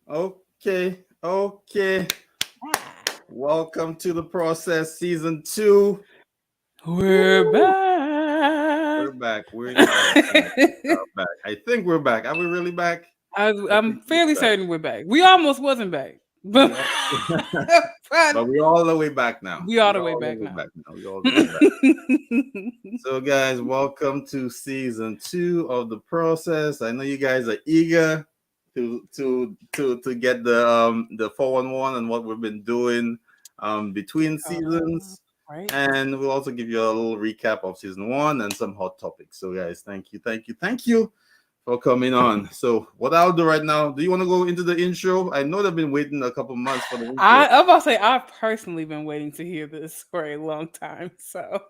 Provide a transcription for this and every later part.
Okay. Welcome to the process, season 2. We're Woo! back. We're back. We are back. We are back. I think we're back. Are we really back? I think I'm we're fairly back. certain we're back. We almost wasn't back, We but, all, but but we're all the way back now. we all We're the way all the back way now. back now. We're all the way back. So, guys, welcome to season 2 of the process. I know you guys are eager to get the 411 and what we've been doing between seasons, Right? and we'll also give you a little recap of season 1 and some hot topics. So, guys, thank you for coming on. So, what I'll do right now? Do you want to go into the intro? I know they've been waiting a couple months for the intro. I'm about to say I've personally been waiting to hear this for a long time. So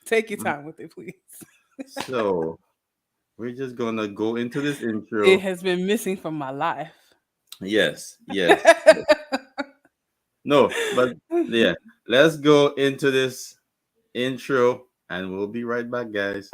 take your Mm, time with it, please. So, we're just gonna go into this It intro. has been missing from my life. Yes. No, but yeah, let's go into this intro and we'll be right back, guys.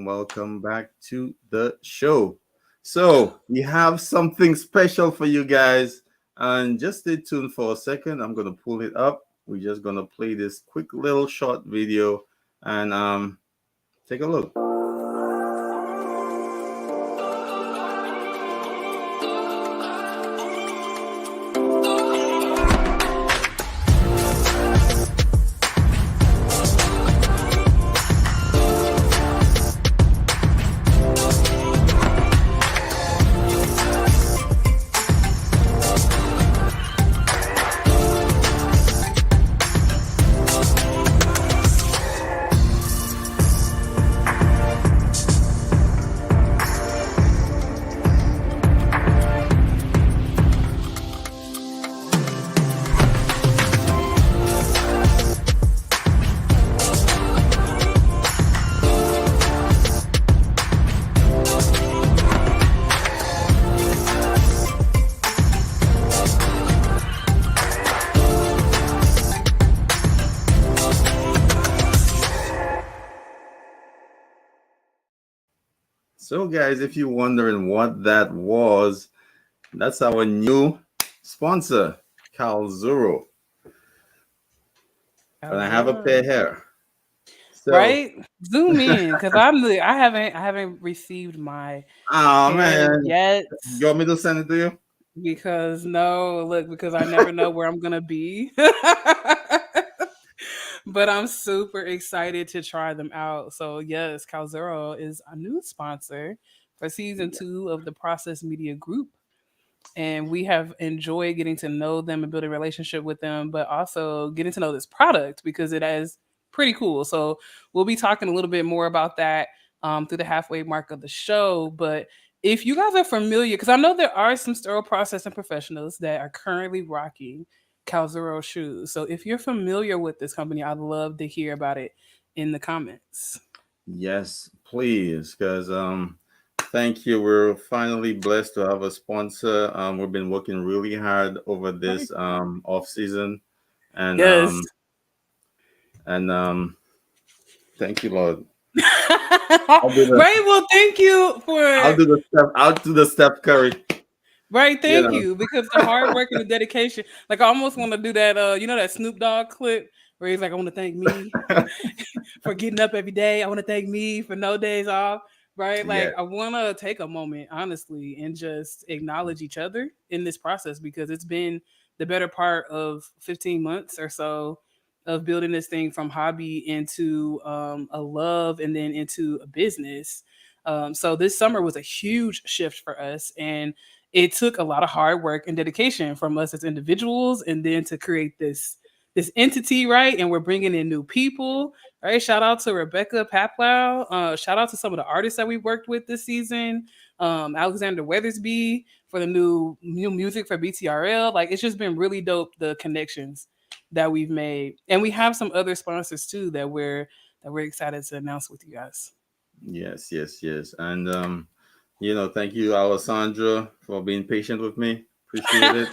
Welcome back to the show. So, we have something special for you guys, and just stay tuned for a second. I'm going to pull it up. We're just going to play this quick little short video and take a look. So, guys, if you're wondering what that was, that's our new sponsor, Calzuro. And I have a pair here. So, Right? Zoom in because I haven't received my oh hair man, yet. you want me to send it to you? Because no, look, because I never know where I'm gonna be. But I'm super excited to try them out. So yes, Calzero is a new sponsor for season 2 of the Process Media Group. And we have enjoyed getting to know them and build a relationship with them, but also getting to know this product because it is pretty cool. So we'll be talking a little bit more about that through the halfway mark of the show. But if you guys are familiar, because I know there are some sterile processing professionals that are currently rocking Calzero shoes. So if you're familiar with this company, I'd love to hear about it in the comments. Yes, please, because thank you. We're finally blessed to have a sponsor. We've been working really hard over Right. this off season, and Yes. thank you, Lord. I'll do the Right. Well, thank you I'll for do the step. I'll do the Steph Curry. right, You thank know. you. Because the hard work and the dedication, like I almost want to do that that Snoop Dogg clip where he's like, I want to thank me for getting up every day. I want to thank me for no days off. Right. Yeah. Like I wanna take a moment, honestly, and just acknowledge each other in this process because it's been the better part of 15 months or so of building this thing from hobby into a love and then into a business. So this summer was a huge shift for us and it took a lot of hard work and dedication from us as individuals and then to create this entity, right? And we're bringing in new people, right? Shout out to Rebecca Paplow. Shout out to some of the artists that we worked with this season. Alexander Weathersby for the new music for BTRL. Like it's just been really dope the connections that we've made, and we have some other sponsors too that we're excited to announce with you guys. Yes, yes, yes. And thank you, Alessandra, for being patient with me. Appreciate it.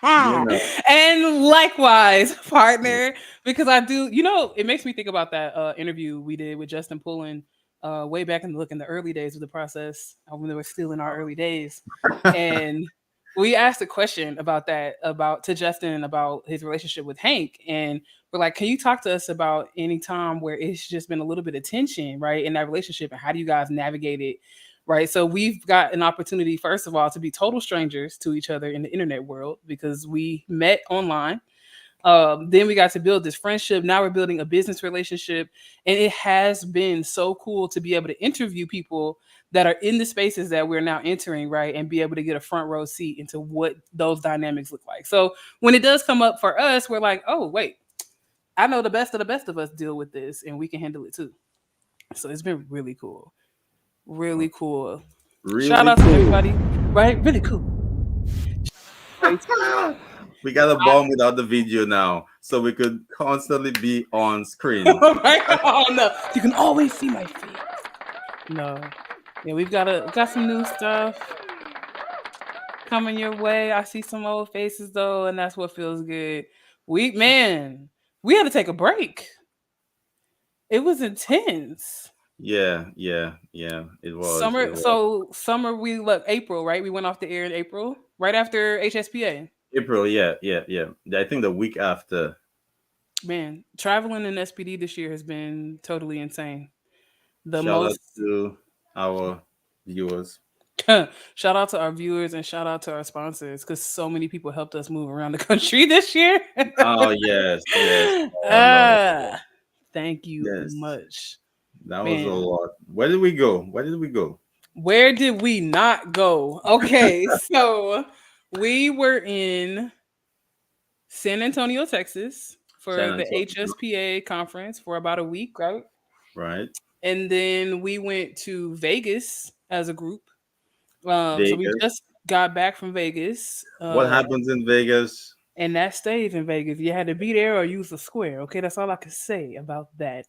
You know. And likewise, partner, because I do, it makes me think about that interview we did with Justin Pullen way back in the early days of the process, when they were still in our early days, and we asked a question about that, about to Justin about his relationship with Hank, and we're like, can you talk to us about any time where it's just been a little bit of tension, right, in that relationship, and how do you guys navigate it? Right. So we've got an opportunity, first of all, to be total strangers to each other in the internet world because we met online. Then we got to build this friendship. Now we're building a business relationship. And it has been so cool to be able to interview people that are in the spaces that we're now entering, right? And be able to get a front row seat into what those dynamics look like. So when it does come up for us, we're like, oh, wait, I know the best of us deal with this and we can handle it too. So it's been really cool. Really cool. Shout Really out to cool. everybody, right? Really cool. We got a bomb without the video now, so we could constantly be on screen. Oh no, you can always see my face. No, yeah, we've got some new stuff coming your way. I see some old faces though, and that's what feels good. We had to take a break. It was intense. Yeah, yeah, yeah. It was. It Summer, was so summer we look April, right? We went off the air in April, right after HSPA. April. Yeah, yeah, yeah. I think the week after. Man, traveling in SPD this year has been totally insane. The Shout out most to our viewers. shout out to our viewers and shout out to our sponsors because so many people helped us move around the country this year. Oh yes, yes. Oh no, Ah, thank you yes. much, That was a man. lot. Where did we go? Where did we go? Where did we not go? Okay, so we were in San Antonio, Texas San for the Antonio, HSPA conference for about a week, right? right? And then we went to Vegas as a group. So we Vegas. just got back from Vegas. What happens in Vegas? And that stage in Vegas, you had to be there or use a square. Okay, that's all I can say about that.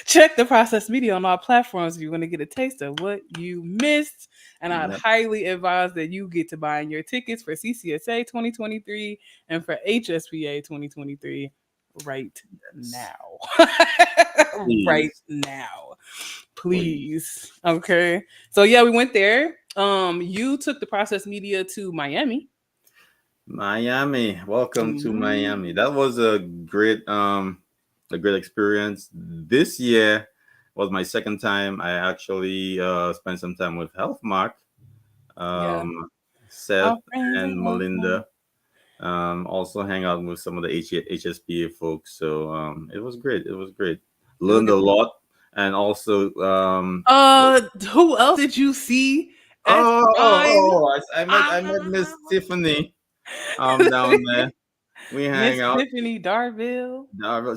Check the Process Media on all platforms if you want to get a taste of what you missed. And I'd Yep. highly advise that you get to buying your tickets for CCSA 2023 and for HSPA 2023 right Yes. now. Right Please, now. please. Please. Okay. So yeah, we went there. You took the Process Media to Miami. Miami. Welcome to Mhm. Miami. That was a great experience. This year was my second time. I actually spent some time with Healthmark, Yeah. um, Seth, Our friends and at Healthline. Melinda. Also hang out with some of the HSPA folks. So it was great. It was great. And look Learned at a lot, and also who else did you see at Prime? I met Miss Tiffany down there. We Miss hang out. Tiffany Darville.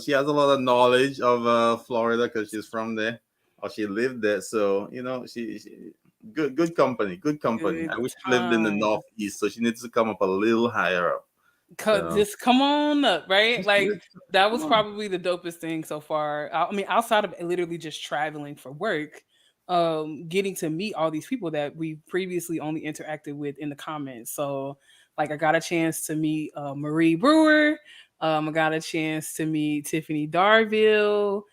She has a lot of knowledge of Florida because she's from there or she lived there. So she good company, good company. Good I wish she lived in the time. northeast, so she needs to come up a little higher up. So Just come on up, right? just Like live- that come was on. probably the dopest thing so far. I mean, outside of literally just traveling for work, getting to meet all these people that we previously only interacted with in the comments. So, like, I got a chance to meet Marie Brewer. I got a chance to meet Tiffany Darville,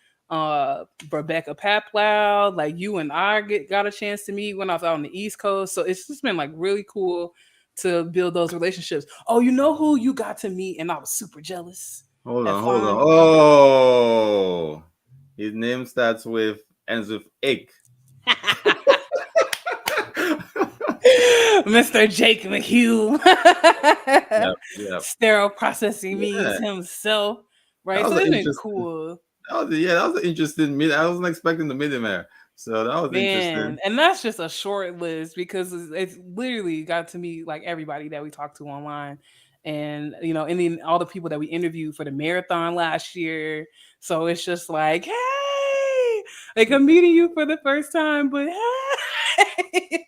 Rebecca Paplow. Like you and I got a chance to meet when I was out on the East Coast. So it's just been like really cool to build those relationships. Oh, you know who you got to meet, and I was super jealous at Hold on. Fine. Oh, his name starts with ends with egg. Mr. Jake McHugh. Yeah, yeah, Sterile processing yeah. means himself, That right? was So an it's been interesting. cool. That was an interesting meet. I wasn't expecting the meet him there, so that was interesting. Man, and that's just a short list because it's literally got to meet like everybody that we talked to online. and and then all the people that we interviewed for the marathon last year. So it's just like, hey, like I'm meeting you for the first time, but hey.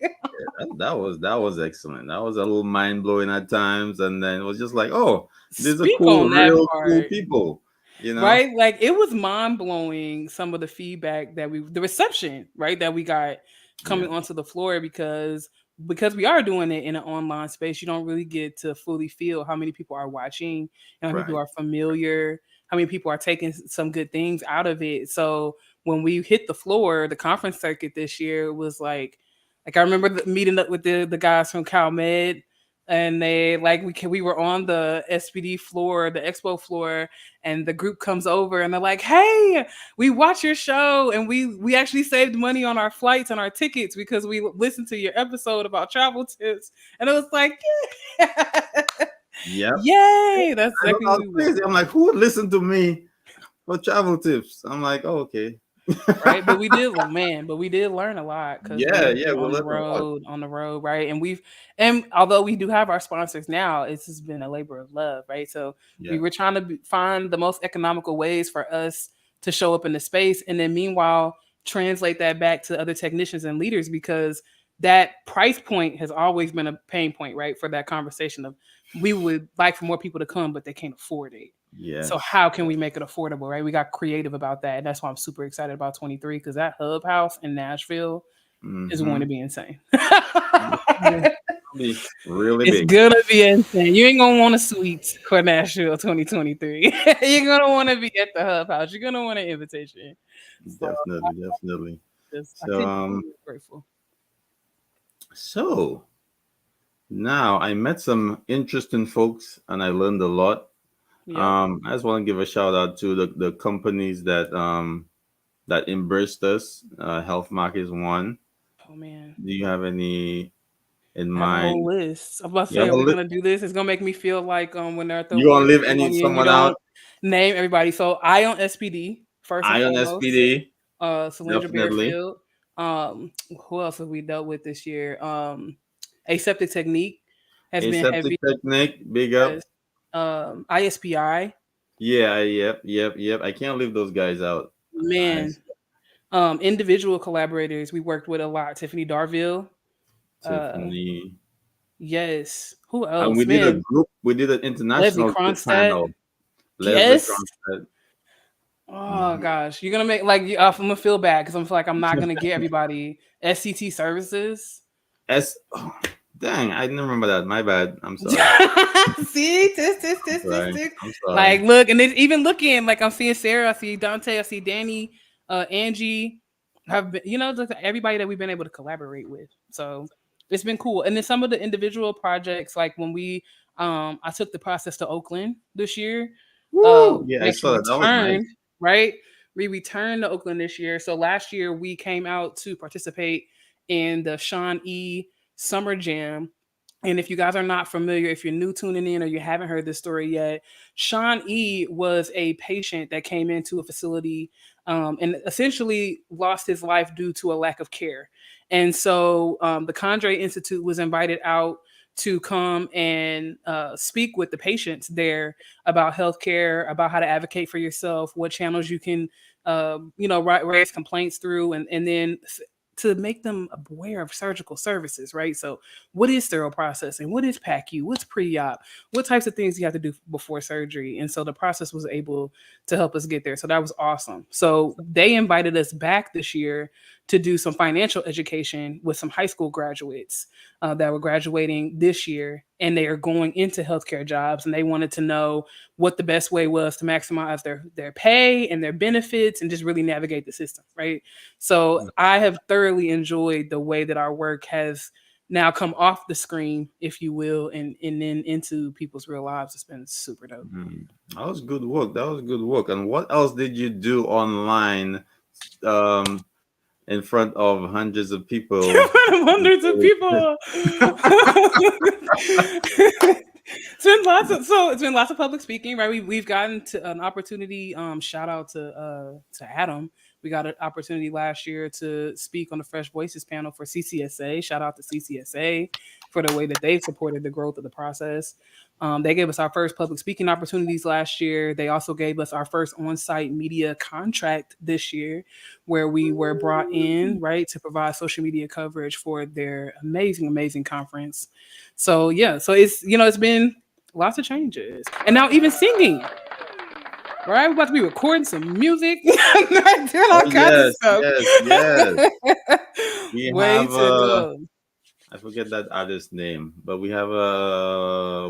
That was excellent. That was a little mind blowing at times, and then it was just like, oh, these are Speak cool, on that real cool part. people, Right? Like it was mind blowing some of the feedback that the reception, right, that we got Yeah, coming onto the floor because we are doing it in an online space. You don't really get to fully feel how many people are watching, how many people right. are familiar, how many people are taking some good things out of it. So when we hit the floor, the conference circuit this year was like I remember meeting up with the guys from CalMed, and they like we were on the SPD floor, the expo floor, and the group comes over and they're like, "Hey, we watch your show and we actually saved money on our flights and our tickets because we listened to your episode about travel tips." And it was like, yeah. Yep. Yay, that's I know exactly that what was we want. crazy. I'm like, who would listen to me for travel tips? I'm like, oh, okay. Right, but we did, man, but we did learn a lot because we Yeah, have yeah, been we on learned a lot. the road, right? And although we do have our sponsors now, it's just been a labor of love, right? So we Yeah, were trying to find the most economical ways for us to show up in the space, and then meanwhile translate that back to other technicians and leaders, because that price point has always been a pain point, right? For that conversation of, we would like for more people to come, but they can't afford it. So yes. how can we make it affordable, right? We got creative about that. And that's why I'm super excited about 23, because that hub house in Nashville is going Mm-hmm. to be insane. Be really It's big. gonna be insane. You ain't gonna want a suite for Nashville 2023. You're gonna want to be at the hub house. You're gonna want an invitation. So Definitely, definitely. I So, couldn't be more grateful. so now I met some interesting folks and I learned a lot. Yep. I just want to give a shout out to the companies that embraced us. Health Mark is one. Oh man. Do you have any in I have a whole mind? list. I'm about to You say, have are a we li- gonna do this? It's gonna make me feel like when they're at the you gonna awards leave any ceremony and you someone out? don't name everybody. So I on SPD first and Ion foremost. SPD, Solandra definitely. Bearfield. Who else have we dealt with this year? Aseptic Technique has been Aseptic heavy. Technique, big up. Yes. ISPI, Yeah, yep. I can't leave those guys out. man. Nice. Individual collaborators we worked with a lot. Tiffany Darville. Uh, Tiffany. yes. Who And we else? did a Man, group, we did an Leslie international group Kronstadt. panel. Leslie Yes. Cronstadt. Oh Mhm. gosh, you're gonna make like I'm gonna feel bad because I'm feel like I'm not gonna get everybody. SCT Services. Oh, dang, I didn't remember that. My bad. I'm sorry. See, I'm sorry. this. I'm Like, sorry. look, and it's even looking like I'm seeing Sarah, I see Dante, I see Danny, Angie, have been, just everybody that we've been able to collaborate with. So it's been cool. And then some of the individual projects, like when I took the process to Oakland this year. Woo! Yeah, We I actually saw that. That was returned, nice. right? We returned to Oakland this year. So last year we came out to participate in the Sean E. Summer Jam. And if you guys are not familiar, if you're new tuning in or you haven't heard this story yet, Sean E was a patient that came into a facility and essentially lost his life due to a lack of care. And so the Condre Institute was invited out to come and speak with the patients there about healthcare, about how to advocate for yourself, what channels you can, raise complaints through, and then to make them aware of surgical services, right? So, what is sterile processing? What is PACU? What's pre-op? What types of things you have to do before surgery? And so the process was able to help us get there. So that was awesome. So they invited us back this year to do some financial education with some high school graduates that were graduating this year, and they are going into healthcare jobs, and they wanted to know what the best way was to maximize their pay and their benefits and just really navigate the system, right? So I have thoroughly enjoyed the way that our work has now come off the screen, if you will, and then into people's real lives. It's been super dope. Mhm. That was good work. That was good work. And what else did you do online um, in front of hundreds of people? Hundreds of people. It's been lots of public speaking, right? We've gotten to an opportunity. Shout out to Adam. We got an opportunity last year to speak on the Fresh Voices panel for CCSA. Shout out to CCSA for the way that they've supported the growth of the process. They gave us our first public speaking opportunities last year. They also gave us our first on site media contract this year, where we were brought in, right, to provide social media coverage for their amazing, amazing conference. So, yeah, so it's been lots of changes. And now even singing, right? We're about to be recording some music, doing Oh all kinds of yes, stuff. yes, yes. We Way have to go. I forget that artist's name, but we have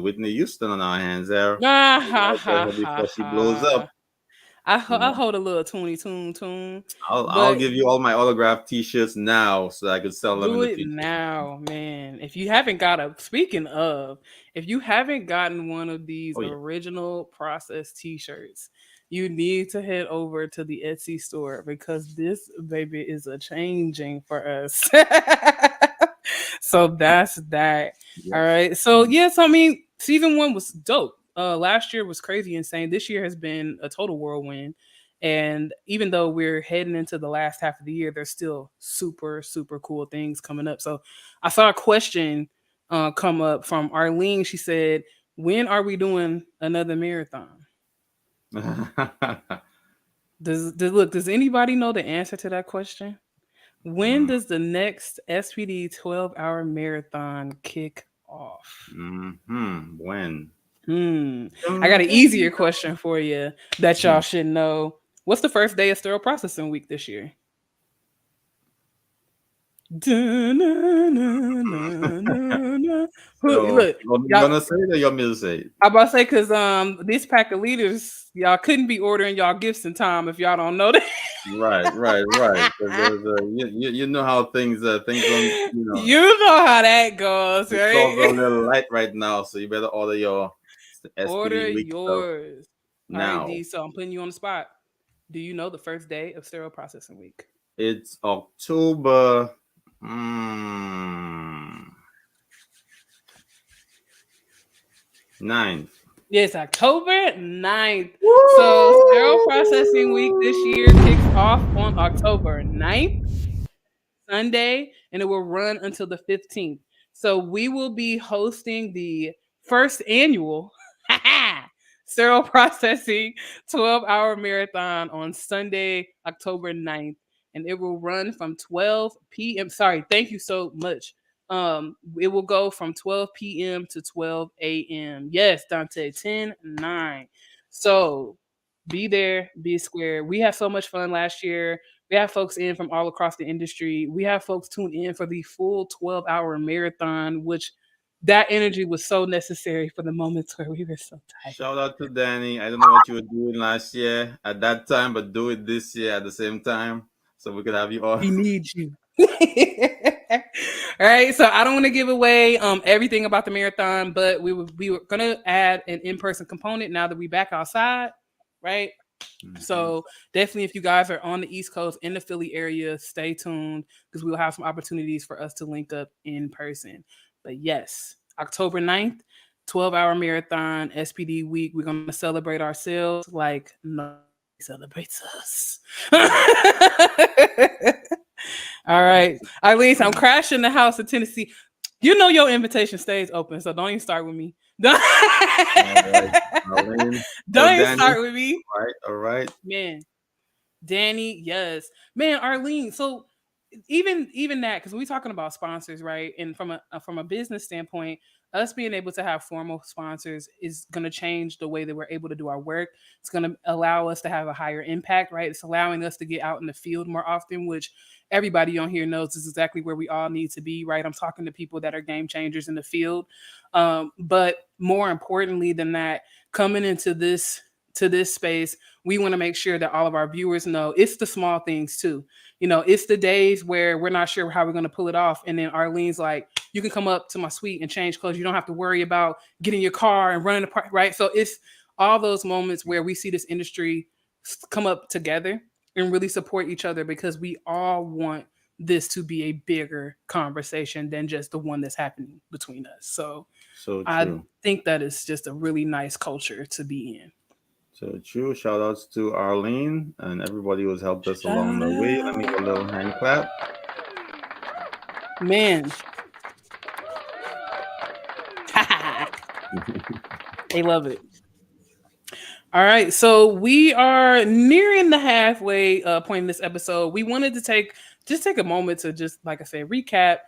Whitney Houston on our hands there. Ah, ha, Right ha, there ha, before she blows up. ha. You I know, hold a little tune, I'll but give you all my autographed T-shirts now so I could sell them in do the it future. now, man. Speaking of, if you haven't gotten one of these Oh yeah. original process t-shirts, you need to head over to the Etsy store because this baby is a changing for us. So that's that. All Yes. right. So yes, I mean, season one was dope. Last year was crazy insane. This year has been a total whirlwind. And even though we're heading into the last half of the year, there's still super, super cool things coming up. So I saw a question come up from Arlene. She said, when are we doing another marathon? Does anybody know the answer to that question? When does the next SPD 12-hour marathon kick off? When? I got an easier question for you that y'all should know. What's the first day of sterile processing week this year? So Look, you're y'all. gonna say it or you want me to say it? I'm about to say because this pack of leaders, y'all couldn't be ordering y'all gifts in time if y'all don't know that. Right, right, right. Because you know how things on You know how that goes, the stores are a right? little light right now, so you better order your Order SPD week stuff yours. All right, now. D. So I'm putting you on the spot. Do you know the first day of sterile processing week? It's October mm, 9th. Yes, October 9th. So sterile processing week this year kicks off on October 9th, Sunday, and it will run until the 15th. So we will be hosting the first annual sterile processing 12-hour marathon on Sunday, October 9th. And it will run from 12 p.m. Sorry, thank you so much. It will go from 12 p.m. to 12 a.m. Yes, Dante, 10-9. So be there, be square. We had so much fun last year. We have folks in from all across the industry. We have folks tuned in for the full 12-hour marathon, which that energy was so necessary for the moments where we were so tired. Shout out to Danny. I don't know what you were doing last year at that time, but do it this year at the same time so we could have you all. We need you. All right, so I don't want to give away everything about the marathon, but we were gonna add an in-person component now that we back outside, right? So definitely, if you guys are on the East Coast in the Philly area, stay tuned because we'll have some opportunities for us to link up in person. But yes, October 9th, 12-hour marathon, SPD week. We're gonna celebrate ourselves like nobody celebrates us. All right. At least I'm crashing the house in Tennessee. You know your invitation stays open, so don't even start with me. Don't, All right, Arlene. So don't even Danny, start with me. all right. Man, Danny, yes. Man, Arlene. So even that, because we're talking about sponsors, right? And from a business standpoint, us being able to have formal sponsors is going to change the way that we're able to do our work. It's going to allow us to have a higher impact, right? It's allowing us to get out in the field more often, which everybody on here knows is exactly where we all need to be, right? I'm talking to people that are game changers in the field. But more importantly than that, coming into this space, we want to make sure that all of our viewers know it's the small things too. It's the days where we're not sure how we're going to pull it off. And then Arlene's like, you can come up to my suite and change clothes. You don't have to worry about getting your car and running apart, right? So it's all those moments where we see this industry come up together and really support each other because we all want this to be a bigger conversation than just the one that's happening between us. So So I true. think that is just a really nice culture to be in. So true. Shout outs to Arlene and everybody who's helped us along Shout the way. Let me out. give a little hand clap. Man. They love it. All right, so we are nearing the halfway point in this episode. We wanted to take a moment to just, like I said, recap,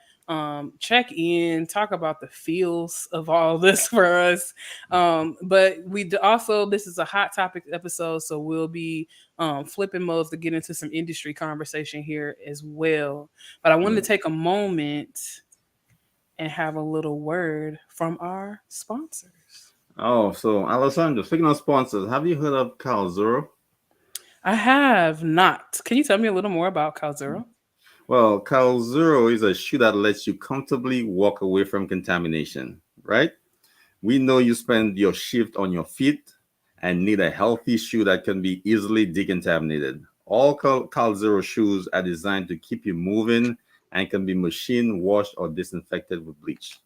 check in, talk about the feels of all this for us. But also, this is a hot topic episode, so we'll be flipping modes to get into some industry conversation here as well. But I wanted Yeah. to take a moment and have a little word from our sponsors. Oh, so Alessandro, speaking of sponsors, have you heard of Calzuro? I have not. Can you tell me a little more about Calzero? Well, Calzuro is a shoe that lets you comfortably walk away from contamination, right? We know you spend your shift on your feet and need a healthy shoe that can be easily decontaminated. All Calzero shoes are designed to keep you moving and can be machine washed or disinfected with bleach.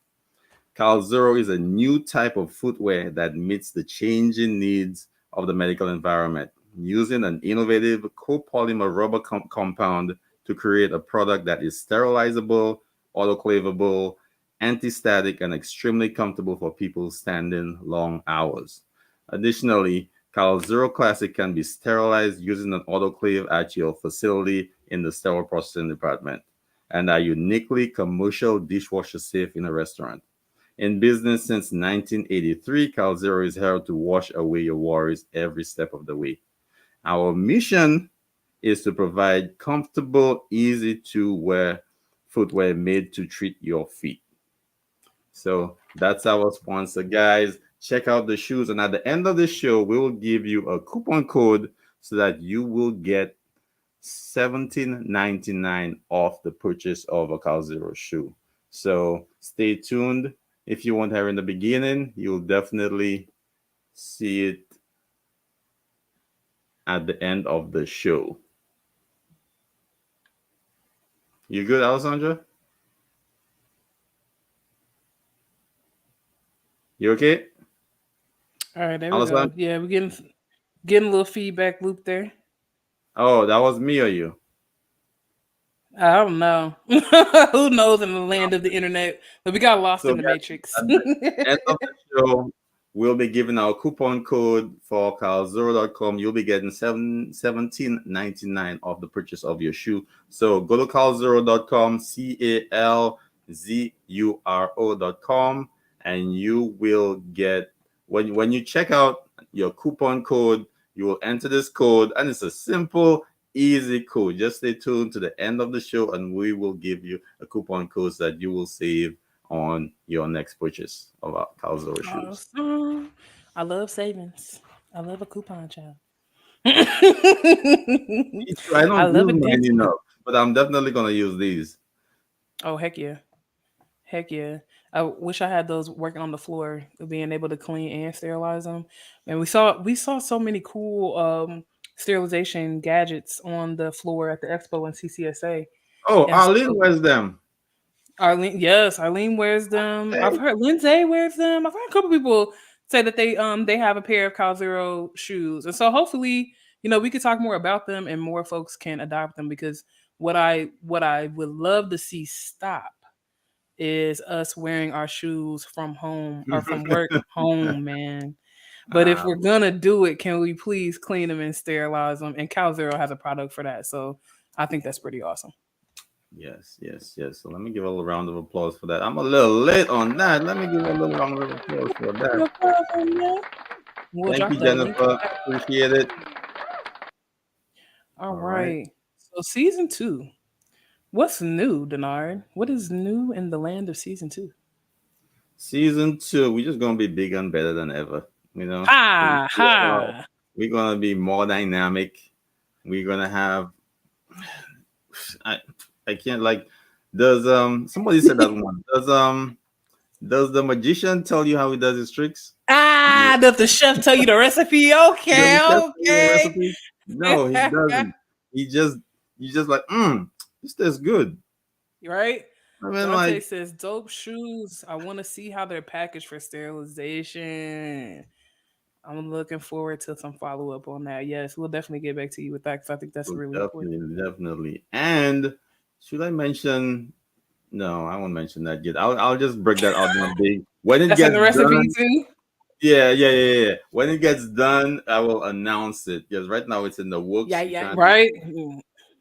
Calzero is a new type of footwear that meets the changing needs of the medical environment, using an innovative copolymer rubber compound to create a product that is sterilizable, autoclavable, anti-static, and extremely comfortable for people standing long hours. Additionally, Calzero Classic can be sterilized using an autoclave at your facility in the sterile processing department and are uniquely commercial dishwasher safe in a restaurant. In business since 1983, Calzero is here to wash away your worries every step of the way. Our mission is to provide comfortable, easy to wear footwear made to treat your feet. So that's our sponsor, guys. Check out the shoes, and at the end of the show, we will give you a coupon code so that you will get 17.99 off the purchase of a Calzero shoe. So stay tuned. If you weren't here in the beginning, you'll definitely see it at the end of the show. You good, Alessandra? You okay? All right, there we go. Alessandra? Yeah, we're getting a little feedback loop there. Oh, that was me or you? I don't know. Who knows in the land of the internet? But we got lost So, in the guys, matrix. at the end of the show, we'll be giving our coupon code for calzero.com. You'll be getting 17.99 off the purchase of your shoe. So go to calzero.com, CALZURO.com, and you will get, when you check out your coupon code, you will enter this code, and it's a simple, easy code. Just stay tuned to the end of the show, and we will give you a coupon code so that you will save on your next purchase of our Calzoro shoes. Awesome. I love savings. I love a coupon, child. I Me too. I don't love use a mine discount. enough, but I'm definitely gonna use these. Oh, heck yeah. Heck yeah. I wish I had those working on the floor, being able to clean and sterilize them. And we saw so many cool sterilization gadgets on the floor at the expo in CCSA. Oh, And Arlene so wears them. Arlene, yes, Arlene wears them. I've Hey. heard Lindsay wears them. I've heard a couple people say that they have a pair of Cal Zero shoes. And so hopefully, we could talk more about them and more folks can adopt them because what I would love to see stop is us wearing our shoes from home or from work home, man. But if Ah, we're gonna do it, can we please clean them and sterilize them? And Cal Zero has a product for that, so I think that's pretty awesome. yes, yes, yes. So let me give a little round of applause for that. I'm a little late on that. Let me give a little round of applause for that. No problem, yeah. We'll Thank drop you, the link. Jennifer. Appreciate it. All All right. right. So season two. What's new, Denard? What is new in the land of season two? Season two, we're just gonna be bigger and better than ever. You know, we, Ha we are, ha. we're gonna be more dynamic. We're gonna have I I can't like does somebody said that one. Does the magician tell you how he does his tricks? No. Does the chef tell you the recipe? Does the Okay, chef tell you the okay. recipe? No, he doesn't. He just you just like, this tastes good. Right? I mean Dante like says, dope shoes. I want to see how they're packaged for sterilization. I'm looking forward to some follow up on that. Yes, we'll definitely get back to you with that because I think that's So really important. definitely, definitely. And should I mention? No, I won't mention that yet. I'll just break that out one day when it That's in gets the recipe done. too. Yeah, yeah, yeah, yeah. When it gets done, I will announce it because right now it's in the Yeah, works. We're yeah, trying to right.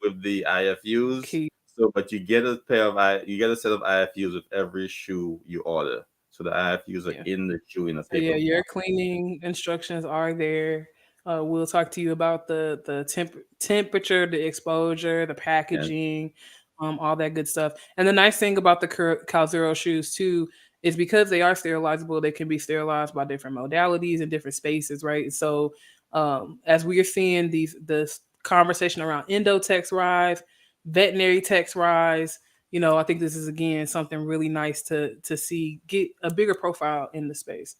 with the IFUs. Key. So, but you get a set of IFUs with every shoe you order. So the IFUs are Yeah. in the shoe in a So yeah, paper your form. cleaning instructions are there. We'll talk to you about the temperature, the exposure, the Yes, packaging, all that good stuff. And the nice thing about the Calzero shoes too is because they are sterilizable, they can be sterilized by different modalities and different spaces, right? So as we are seeing this conversation around endotex rise, veterinary text rise, I think this is again something really nice to see get a bigger profile in the space.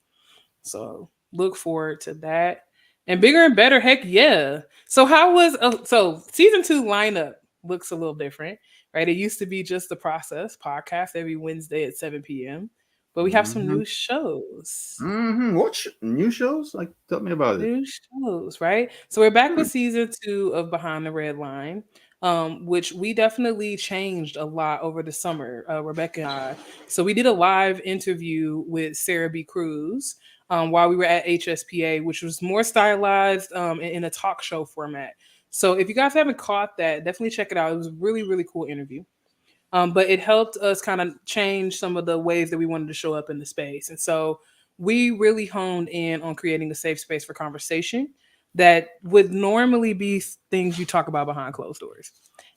So look forward to that. And bigger and better, heck yeah. So how was so season 2 lineup looks a little different, right? It used to be just the process podcast every Wednesday at 7 p.m. But we have some mm-hmm. new shows. Mm-hmm. New shows? Like, tell me about it. New shows, right? So we're back Hmm. with season 2 of Behind the Red Line, which we definitely changed a lot over the summer, Rebecca and I. So we did a live interview with Sarah B. Cruz while we were at HSPA, which was more stylized in a talk show format. So if you guys haven't caught that, definitely check it out. It was a really, really cool interview. But it helped us kind of change some of the ways that we wanted to show up in the space. And so we really honed in on creating a safe space for conversation that would normally be things you talk about behind closed doors.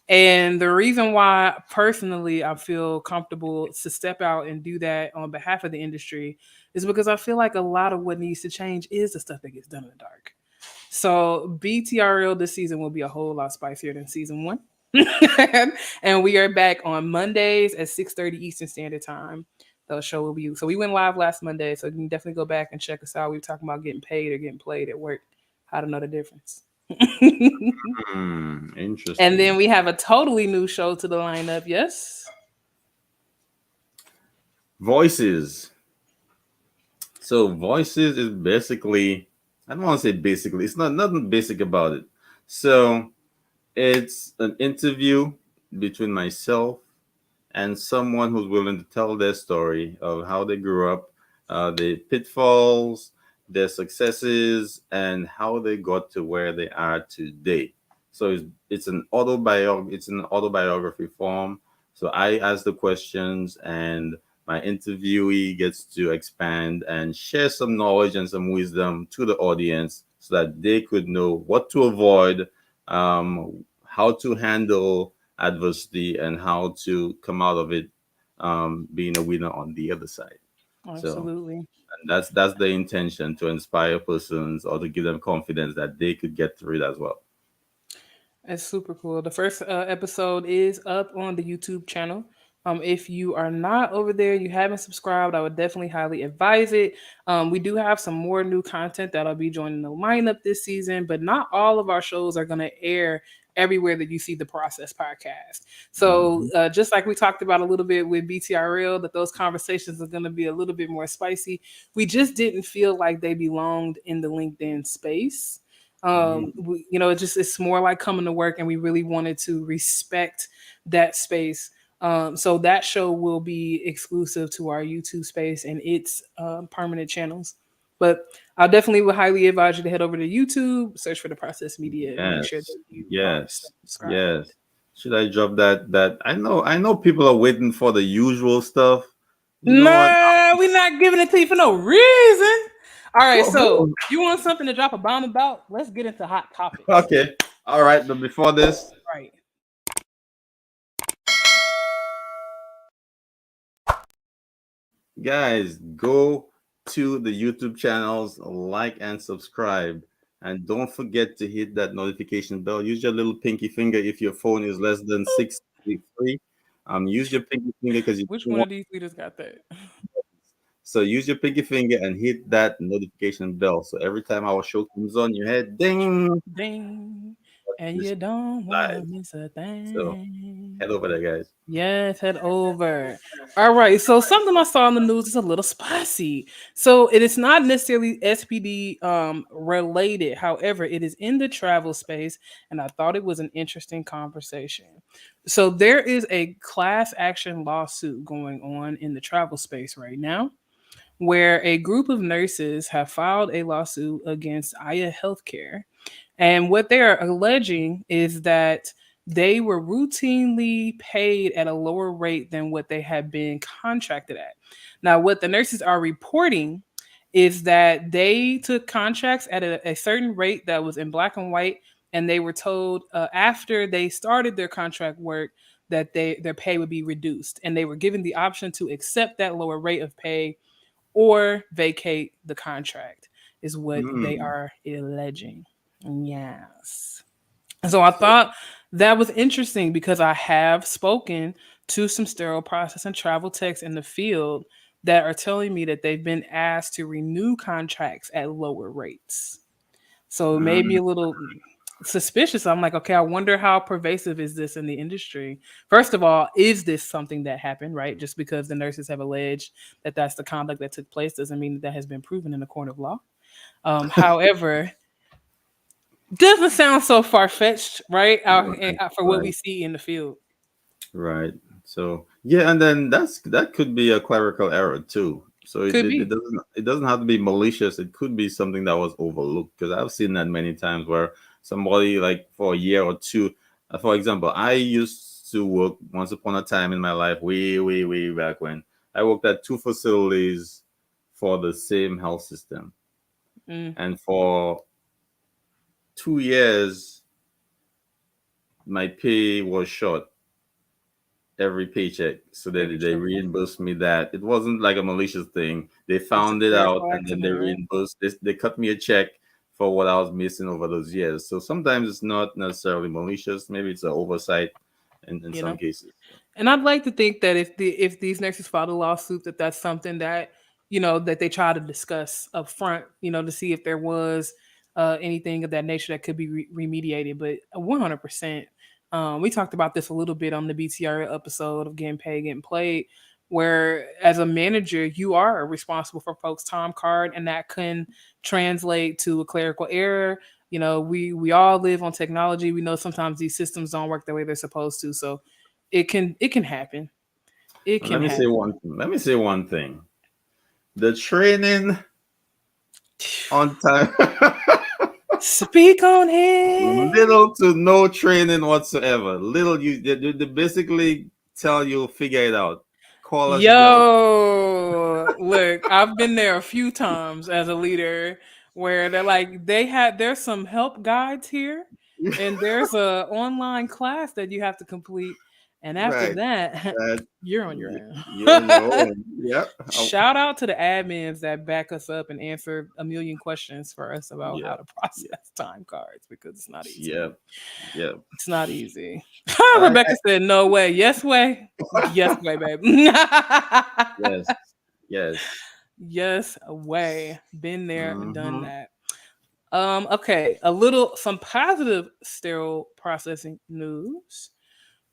And the reason why personally I feel comfortable to step out and do that on behalf of the industry is because I feel like a lot of what needs to change is the stuff that gets done in the dark. So BTRL this season will be a whole lot spicier than season 1. And we are back on Mondays at 6:30 Eastern Standard Time. The show will be so we went live last Monday, so you can definitely go back and check us out. We were talking about getting paid or getting played at work, how to know the difference. Hmm. And then Interesting. we have a totally new show to the lineup. Yes. Voices. So voices is basically, I don't want to say basically, it's not nothing basic about it. So it's an interview between myself and someone who's willing to tell their story of how they grew up, the pitfalls, their successes, and how they got to where they are today. So it's an autobiography form. So I ask the questions, and my interviewee gets to expand and share some knowledge and some wisdom to the audience, so that they could know what to avoid, how to handle adversity, and how to come out of it, being a winner on the other side. So, Absolutely. and that's the intention, to inspire persons or to give them confidence that they could get through it as well. It's super cool. The first episode is up on the YouTube channel. If you are not over there, you haven't subscribed, I would definitely highly advise it. We do have some more new content that'll be joining the lineup this season, but not all of our shows are going to air everywhere that you see the Process podcast. So, Mhm. just like we talked about a little bit with BTRL, that those conversations are going to be a little bit more spicy. We just didn't feel like they belonged in the LinkedIn space. Mhm. It's more like coming to work, and we really wanted to respect that space. So that show will be exclusive to our YouTube space and its permanent channels. But I definitely would highly advise you to head over to YouTube, search for the Process Media, and make sure Yes, that you are yes, subscribed. yes. Should I drop that? I know people are waiting for the usual stuff. You know what? Nah, we're not giving it to you for no reason. All right, so Whoa. you want something to drop a bomb about? Let's get into hot topics. Okay. All right, but before this, Right. guys, go to the YouTube channels, like and subscribe. And don't forget to hit that notification bell. Use your little pinky finger if your phone is less than 6 3. Use your pinky finger because you Which don't one want. of these leaders got that? So use your pinky finger and hit that notification bell. So every time our show comes on, you head ding. Ding. and This you don't want to live. miss a So thing. head over there, guys. Yes, head over. All right. So something I saw in the news is a little spicy. So it is not necessarily SPD related. However, it is in the travel space, and I thought it was an interesting conversation. So there is a class action lawsuit going on in the travel space right now, where a group of nurses have filed a lawsuit against Aya Healthcare, and what they are alleging is that they were routinely paid at a lower rate than what they had been contracted at. Now, what the nurses are reporting is that they took contracts at a certain rate that was in black and white, and they were told after they started their contract work that their pay would be reduced, and they were given the option to accept that lower rate of pay or vacate the contract, is what they Hmm. are alleging. Yes. So I So thought that was interesting because I have spoken to some sterile process and travel techs in the field that are telling me that they've been asked to renew contracts at lower rates. So it made me mm, a little suspicious. I'm like, okay, I wonder how pervasive is this in the industry? First of all, is this something that happened, right? Just because the nurses have alleged that that's the conduct that took place doesn't mean that that has been proven in a court of law. However, doesn't sound so far fetched, right? right, For what we right, see in the field. right. So yeah, and then that could be a clerical error too. So Could be. it doesn't have to be malicious. It could be something that was overlooked because I've seen that many times where somebody like for a year or two. For example, I used to work once upon a time in my life, way back when I worked at two facilities for the same health system, Mm, and for 2 years my pay was short every paycheck. So every they check. Yeah. reimbursed me that. It wasn't like a malicious thing. They Just a found it out clerical and then they accident, right? reimbursed. They cut me a check for what I was missing over those years. So sometimes it's not necessarily malicious. Maybe it's an oversight in You some know. cases. And I'd like to think that if these nurses filed a lawsuit, that that's something that that they try to discuss up front, to see if there was anything of that nature that could be remediated. But 100%, we talked about this a little bit on the BTR episode of Getting Paid, Getting Played, where as a manager you are responsible for folks' time card, and that can translate to a clerical error. We all live on technology. We know sometimes these systems don't work the way they're supposed to, so it can happen. It And can happen. let me say one thing. The training on time, Speak on it. little to no training whatsoever. Little they basically tell you figure it out. Call us if you have a Yo, look, I've been there a few times as a leader where they're like, there's some help guides here, and there's a online class that you have to complete, and after right. that, That you're on your you're on your own. own. Yep. Shout out to the admins that back us up and answer a million questions for us about how Yeah. to Yeah. process time cards, because it's not easy. Yep. Yep. It's not easy. I, Rebecca said, "No way. Yes way. Yes way, babe. yes. Yes. Yes way. Been there, done Mm-hmm. that." Okay. Some positive sterile processing news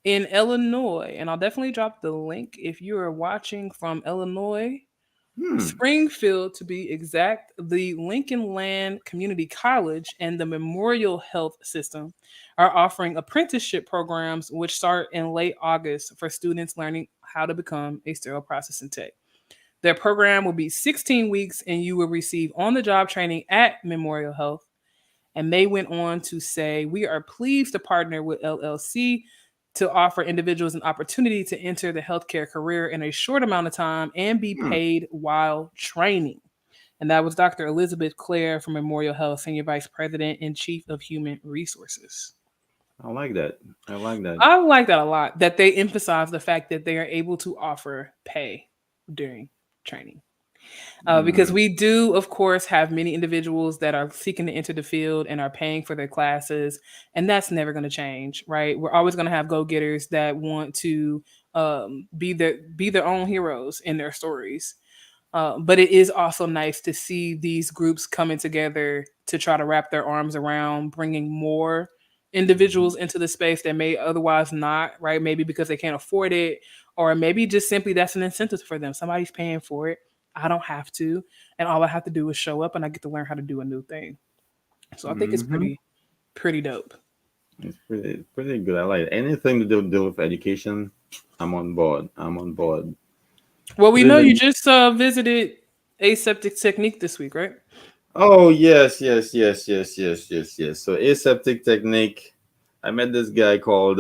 in Illinois, and I'll definitely drop the link if you are watching from Illinois. Hmm. Springfield, to be exact, the Lincoln Land Community College and the Memorial Health System are offering apprenticeship programs which start in late August for students learning how to become a sterile processing tech. Their program will be 16 weeks and you will receive on the job training at Memorial Health. And they went on to say, "We are pleased to partner with LLC to offer individuals an opportunity to enter the healthcare career in a short amount of time and be Hmm. paid while training." And that was Dr. Elizabeth Clare from Memorial Health, Senior Vice President and Chief of Human Resources. I like that. I like that. I like that a lot, that they emphasize the fact that they are able to offer pay during training. Because Mm. we do, of course, have many individuals that are seeking to enter the field and are paying for their classes, and that's never going to change, right? We're always going to have go getters that want to be their own heroes in their stories. But it is also nice to see these groups coming together to try to wrap their arms around bringing more individuals into the space that may otherwise not, right? Maybe because they can't afford it, or maybe just simply that's an incentive for them. Somebody's paying for it. I don't have to, and all I have to do is show up, and I get to learn how to do a new thing. So I think it's Mm-hmm. pretty dope. It's pretty good. I like it. Anything to do with education. I'm on board. I'm on board. Well, we Put it know you in. just visited Aseptic Technique this week, right? Oh yes, yes, yes, yes, yes, yes, yes. So aseptic technique. I met this guy called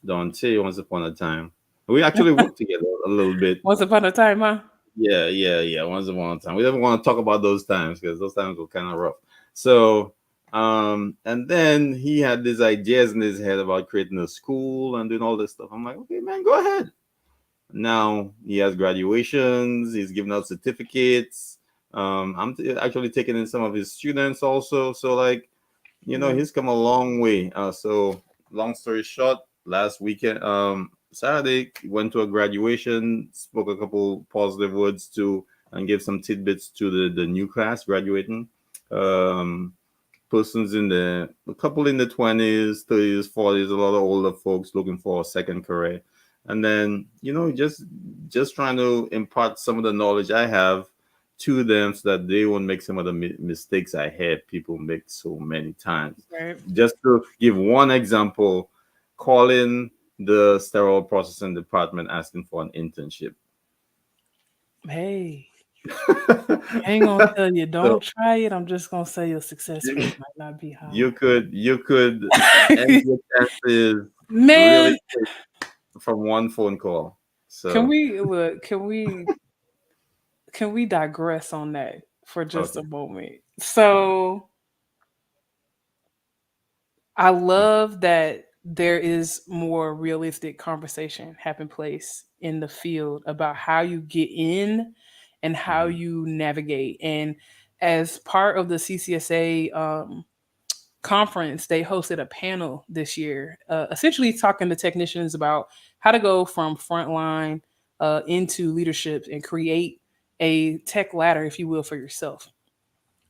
Dante once upon a time. We actually worked together a little bit. Once upon a time, huh? Yeah, yeah, yeah. Once upon a time. We don't want to talk about those times because those times were kind of rough. So, and then he had these ideas in his head about creating a school and doing all this stuff. I'm like, okay, man, go ahead. Now he has graduations. He's giving out certificates. Actually taking in some of his students also. So, like, Yeah. he's come a long way. So, long story short, last weekend, Saturday, went to a graduation, spoke a couple positive words to, and gave some tidbits to the new class graduating. Um, Persons in a couple in the 20s, 30s, 40s, a lot of older folks looking for a second career. And then, just trying to impart some of the knowledge I have to them so that they won't make some of the mistakes I had people make so many times. Right. Just to give one example, calling the sterile processing department asking for an internship. Hey, I ain't gonna tell you So don't try it. I'm just gonna say your success you, rate might not be you could end high. your chances really Man, quick from one phone call. can So we look? Can we digress on that for just okay. a moment? All right. So I love that there is more realistic conversation happen place in the field about how you get in and how Mhm. you navigate. And as part of the CCSA conference, they hosted a panel this year, essentially talking to technicians about how to go from frontline into leadership and create a tech ladder, if you will, for yourself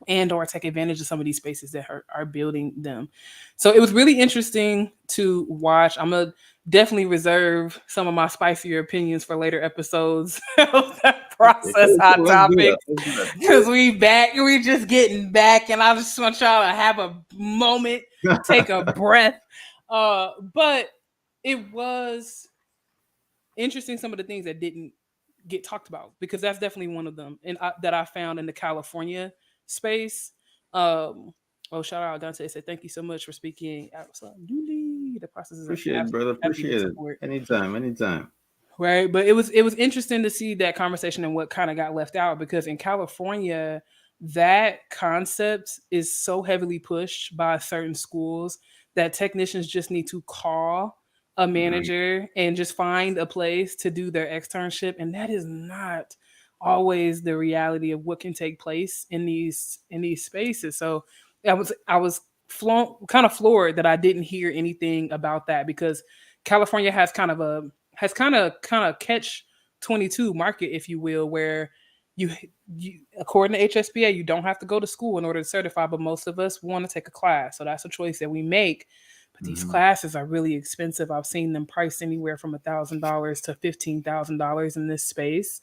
and or take advantage of some of these spaces that are building them. So it was really interesting to watch. I'm gonna definitely reserve some of my spicier opinions for later episodes of that Okay, process cool, hot cool. Let's do that. topic. Let's do Cause we just getting back and I just want y'all to have a moment, take a that. breath. But it was interesting some of the things that didn't get talked about because that's definitely one of them and that I found in the California space. Um, oh, shout out Dante said thank you so much for speaking. Absolutely, the process is Appreciate it, brother. happy to Appreciate it. support. Anytime, anytime. Right, but it was interesting to see that conversation and what kind of got left out because in California, that concept is so heavily pushed by certain schools that technicians just need to call a Mhm. manager and just find a place to do their externship, and that is not always the reality of what can take place in these spaces. So I was flown kind of floored that I didn't hear anything about that because California has kind of catch 22 market, if you will, where you you according to HSBA, you don't have to go to school in order to certify, but most of us want to take a class. So that's a choice that we make. But these Mhm. classes are really expensive. I've seen them priced anywhere from $1,000 to $15,000 in this space.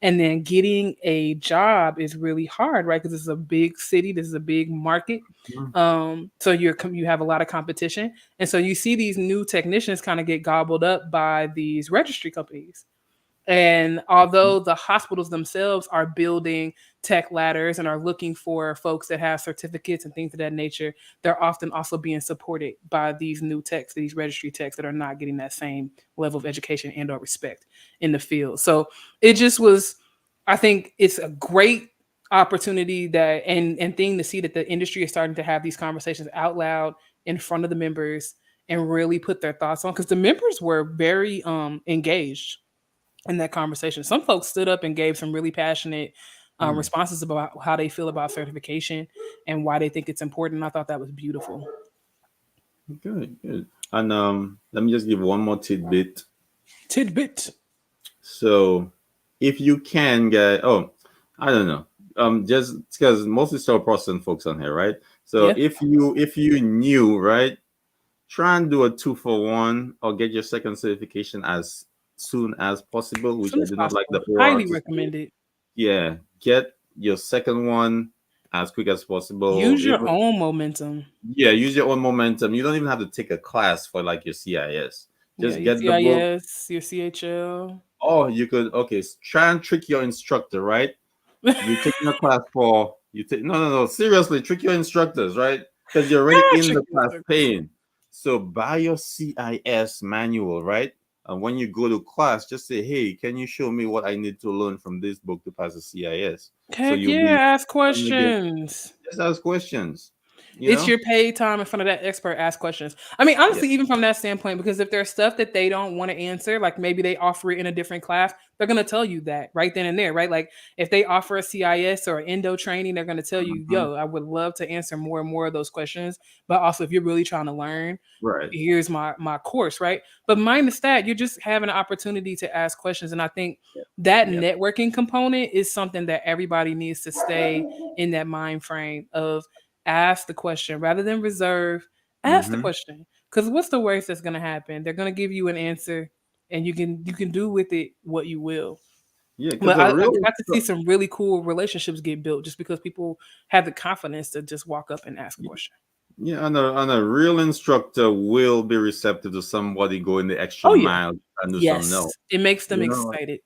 And then getting a job is really hard, right? Because this is a big city, this is a big market. Mhm. So you have a lot of competition. And so you see these new technicians kind of get gobbled up by these registry companies. And although the hospitals themselves are building tech ladders and are looking for folks that have certificates and things of that nature, they're often also being supported by these new techs, these registry techs that are not getting that same level of education and or respect in the field. So it just was, I think it's a great opportunity that and thing to see that the industry is starting to have these conversations out loud in front of the members and really put their thoughts on because the members were very engaged in that conversation. Some folks stood up and gave some really passionate Mm. responses about how they feel about certification and why they think it's important. I thought that was beautiful. Good, good. And let me just give one more tidbit. Tidbit. So, if you can get, oh, I don't know, just because mostly still processing folks on here, right? So Yeah. if you knew, right, try and do a 2-for-1 or get your second certification as soon as possible, As which soon I as do not like the possible. OR Highly to say. recommended. Yeah, get your second one as quick as possible. Use your own momentum. Yeah, use your own momentum. You don't even have to take a class for like your CIS. Yeah, Just your get the book. CIS, your CHL. Oh, you could try and trick your instructor, right? You taking a class for you take no, seriously, trick your instructors, right? Because you're already in Trick the class instructors. paying. So buy your CIS manual, right? And when you go to class, just say, "Hey, can you show me what I need to learn from this book to pass the CIS?" So Heck you'll yeah, be ask again, questions. just ask questions. You It's know? your paid time in front of that expert. Ask questions. I mean, Yeah. honestly, even from that standpoint, because if there's stuff that they don't want to answer, like maybe they offer it in a different class, they're gonna tell you that right then and there, right? Like if they offer a CIS or endo training, they're gonna tell you, Mhm. "Yo, I would love to answer more and more of those questions." But also, if you're really trying to learn, Right. here's my course, right? But minus that, you're just having an opportunity to ask questions, and I think Yeah. that Yeah. networking component is something that everybody needs to stay in that mind frame of ask the question rather than reserve. Ask the Hmm. question, because what's the worst that's going to happen? They're going to give you an answer, and you can do with it what you will. Yeah, because But a I've real got to see some really cool relationships get built just because people have the confidence to just walk up and ask a question. yeah, and a real instructor will be receptive to somebody going the extra Oh yeah, mile and do some no. yes, it makes them You know, excited.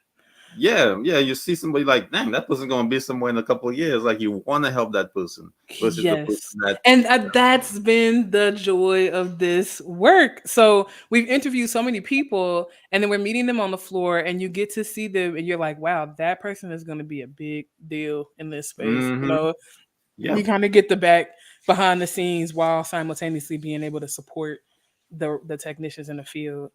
yeah. You see somebody like, dang, that person gonna be somewhere in a couple of years. Like you want to help that person versus the person Yes. that. And that's been the joy of this work. So we've interviewed so many people, and then we're meeting them on the floor, and you get to see them, and you're like, wow, that person is going to be a big deal in this space. Hmm. We Yeah. kind of get the back behind the scenes while simultaneously being able to support the technicians in the field.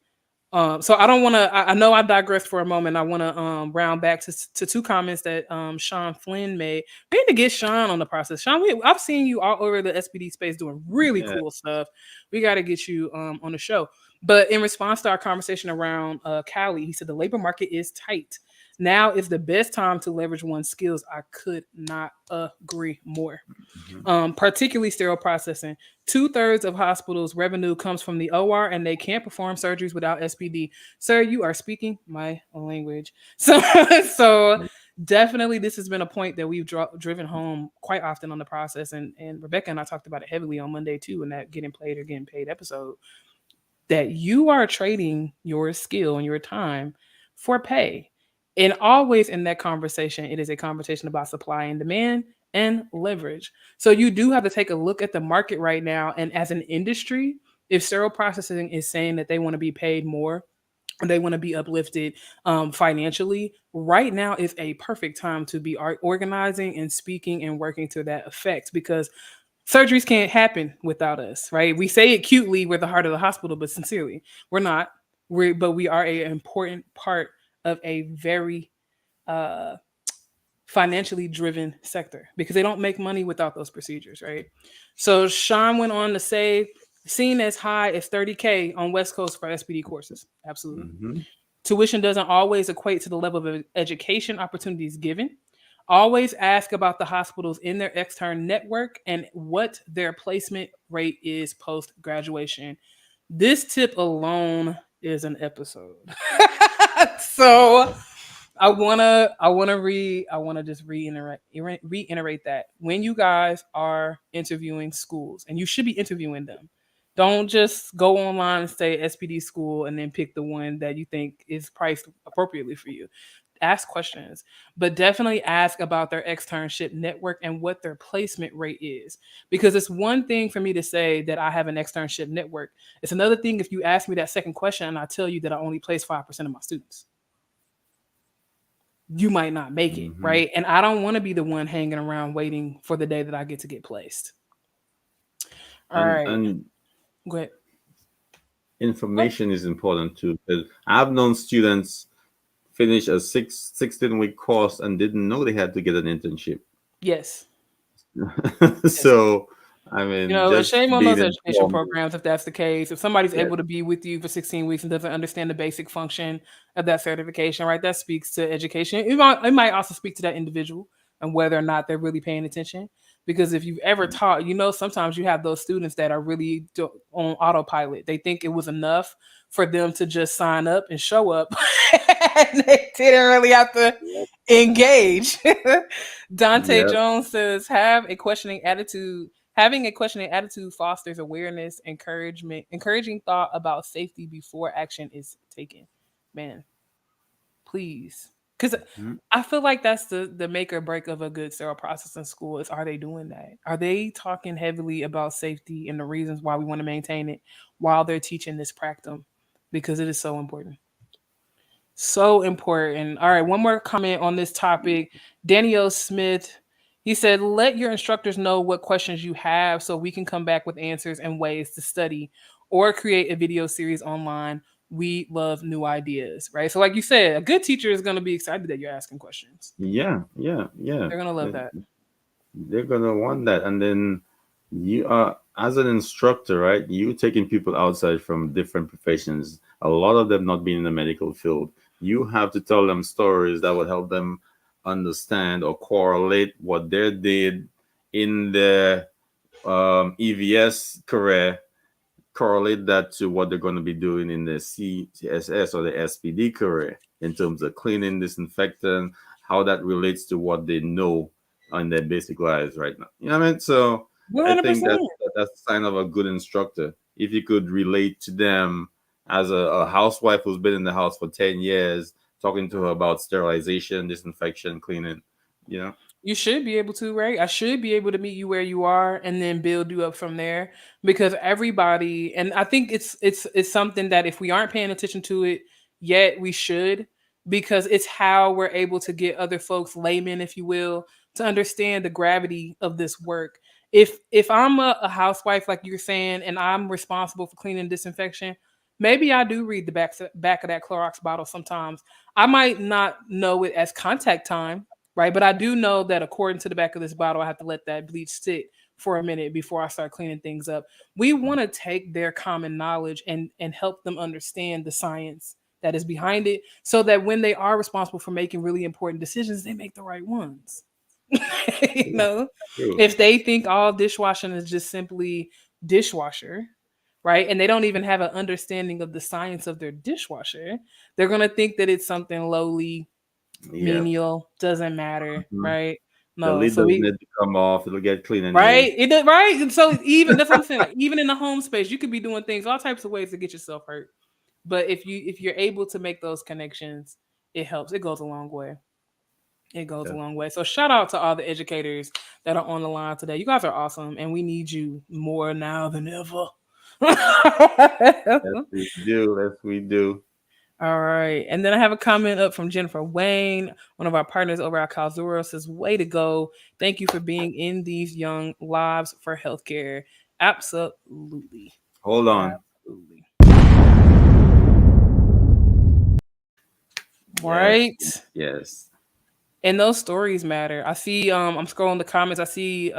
So I don't want to. I know I digressed for a moment. I want to round back to two comments that Sean Flynn made. We need to get Sean on the process. Sean, I've seen you all over the SPD space doing really Yeah. cool stuff. We got to get you on the show. But in response to our conversation around Cali, he said the labor market is tight. Now is the best time to leverage one's skills. I could not agree more. Mhm. Particularly sterile processing. 2/3 of hospitals' revenue comes from the OR, and they can't perform surgeries without SPD. Sir, you are speaking my language. So definitely, this has been a point that we've driven home quite often on the process, and Rebecca and I talked about it heavily on Monday too, in that getting played or getting paid episode. That you are trading your skill and your time for pay. And always in that conversation, it is a conversation about supply and demand and leverage. So you do have to take a look at the market right now. And as an industry, if sterile processing is saying that they want to be paid more, they want to be uplifted financially, right now is a perfect time to be organizing and speaking and working to that effect, because surgeries can't happen without us, right? We say it cutely, we're the heart of the hospital, but sincerely, we're not. But we are an important part of a very uh, financially driven sector, because they don't make money without those procedures, right? So Sean went on to say, seen as high as 30K on West Coast for SPD courses. Absolutely. Mhm. Tuition doesn't always equate to the level of education opportunities given. Always ask about the hospitals in their extern network and what their placement rate is post graduation. This tip alone is an episode. So I wanna just reiterate that when you guys are interviewing schools, and you should be interviewing them, don't just go online and say SPD school and then pick the one that you think is priced appropriately for you. Ask questions, but definitely ask about their externship network and what their placement rate is. Because it's one thing for me to say that I have an externship network. It's another thing if you ask me that second question and I tell you that I only place 5% of my students. You might not make it, Mhm. right? And I don't want to be the one hanging around waiting for the day that I get to get placed. All And right. and Go ahead. Go ahead. information is important too. 'Cause I've known students finish a 16-week course and didn't know they had to get an internship. Yes. Yes. So, I mean, A just shame on being those education informed. programs if that's the case. If somebody's Yeah. able to be with you for 16 weeks and doesn't understand the basic function of that certification, right? That speaks to education. It might also speak to that individual and whether or not they're really paying attention. Because if you've ever taught, sometimes you have those students that are really on autopilot. They think it was enough for them to just sign up and show up. And they didn't really have to engage. Dante Yeah. Jones says, Having a questioning attitude fosters awareness, encouraging thought about safety before action is taken. Man, please. Because Mhm. I feel like that's the make or break of a good sterile processing school is, are they doing that? Are they talking heavily about safety and the reasons why we want to maintain it while they're teaching this practicum? Because it is so important. So important. All right, one more comment on this topic. Daniel Smith, he said, let your instructors know what questions you have so we can come back with answers and ways to study or create a video series online. We love new ideas, right? So, like you said, a good teacher is going to be excited that you're asking questions. Yeah, yeah, yeah. They're going to love They- that. They're gonna want that, and then you are as an instructor, right? You taking people outside from different professions. A lot of them not being in the medical field. You have to tell them stories that would help them understand or correlate what they did in their EVS career, correlate that to what they're going to be doing in the CSS or the SPD career in terms of cleaning, disinfecting, how that relates to what they know on their basic lives right now. You know what I mean? So I think 100%. that's a sign of a good instructor. If you could relate to them as a housewife who's been in the house for 10 years, talking to her about sterilization, disinfection, cleaning, you know? You should be able to, right? I should be able to meet you where you are and then build you up from there, because everybody, and I think it's something that if we aren't paying attention to it yet, we should, because it's how we're able to get other folks, laymen if you will, to understand the gravity of this work. If I'm a housewife like you're saying and I'm responsible for cleaning disinfection, maybe I do read the back of that Clorox bottle sometimes. I might not know it as contact time, right? But I do know that according to the back of this bottle, I have to let that bleach sit for a minute before I start cleaning things up. We want to take their common knowledge and help them understand the science that is behind it, so that when they are responsible for making really important decisions, they make the right ones. you Yeah, know, true. if they think all dishwashing is just simply dishwasher, right? And they don't even have an understanding of the science of their dishwasher, they're going to think that it's something lowly, Yeah. menial, doesn't matter, Mhm. right? The No, lid so doesn't we need to come off. It'll get clean anyway. right, it does right. And so even that's what I'm saying. Like even in the home space, you could be doing things, all types of ways to get yourself hurt. But if you're able to make those connections, it helps. It goes a long way. It goes a Yeah. long way. So shout out to all the educators that are on the line today. You guys are awesome, and we need you more now than ever. Yes, we do. Yes, we do. All right. And then I have a comment up from Jennifer Wayne, one of our partners over at Calzura, says, way to go. Thank you for being in these young lives for healthcare. Absolutely. Hold on. Absolutely. Yes, Right. yes. And those stories matter. I see, I'm scrolling the comments. I see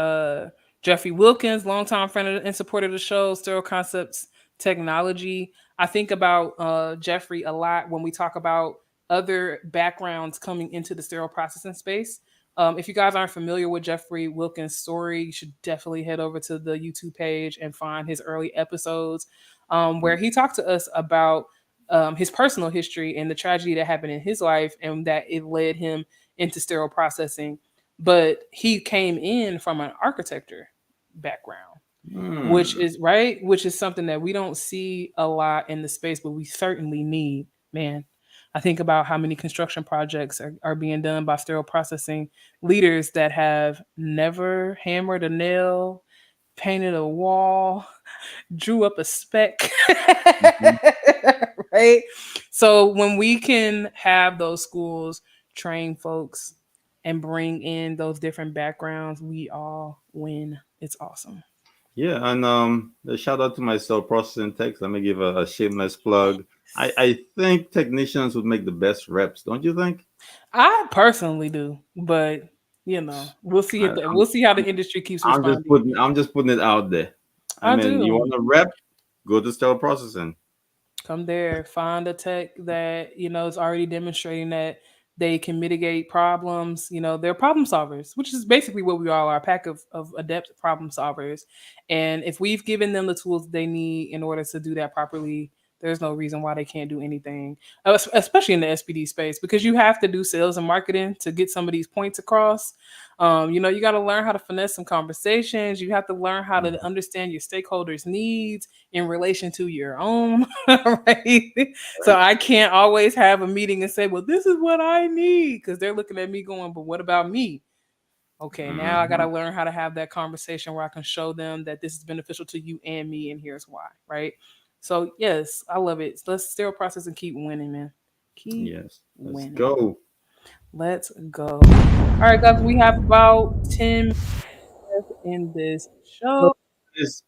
Jeffrey Wilkins, longtime friend and supporter of the show, Sterile Concepts Technology. I think about Jeffrey a lot when we talk about other backgrounds coming into the sterile processing space. If you guys aren't familiar with Jeffrey Wilkins' story, you should definitely head over to the YouTube page and find his early episodes, where he talked to us about his personal history and the tragedy that happened in his life, and that it led him into sterile processing. But he came in from an architecture background, which Hmm. is right, which is something that we don't see a lot in the space, but we certainly need. Man, I think about how many construction projects are being done by sterile processing leaders that have never hammered a nail, painted a wall, drew up a spec. Mhm. Right? So when we can have those schools train folks and bring in those different backgrounds, we all win. It's awesome. Yeah, and a shout out to my cell processing techs. Let me give a shameless plug. I think technicians would make the best reps, don't you think? I personally do, but we'll see I, if I'm, we'll see how the I'm industry keeps I'm just responding. putting it out there. I I mean, you do. want to rep? Go to cell processing. Come there, find a tech that is already demonstrating that They can mitigate problems. They're problem solvers, which is basically what we all are, a pack of adept problem solvers. And if we've given them the tools they need in order to do that properly, there's no reason why they can't do anything, especially in the SPD space, because you have to do sales and marketing to get some of these points across. You got to learn how to finesse some conversations. You have to learn how to understand your stakeholders' needs in relation to your own, right? So I can't always have a meeting and say, well, this is what I need, because they're looking at me going, but what about me? Okay, now I got to learn how to have that conversation where I can show them that this is beneficial to you and me, and here's why, right? So, yes, I love it. Let's sterile process and keep winning, man. Keep Yes. Let's winning. go. Let's go. All right, guys, we have about 10 minutes in this So, show. guys,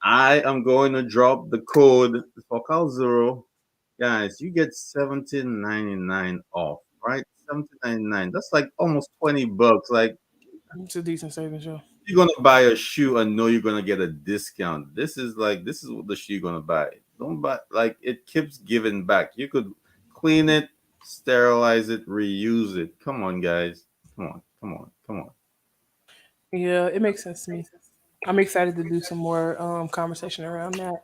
I am going to drop the code for Cal Zero. Guys, you get 17.99 off, right? 17.99. That's like almost $20. Like, It's a decent savings show. you're gonna buy a shoe and know you're gonna get a discount. This is what the shoe you're gonna buy. Don't buy, like, it keeps giving back. You could clean it, sterilize it, reuse it. Come on, guys. Come on, come on, come on. Yeah, it makes sense to me. I'm excited to do some more conversation around that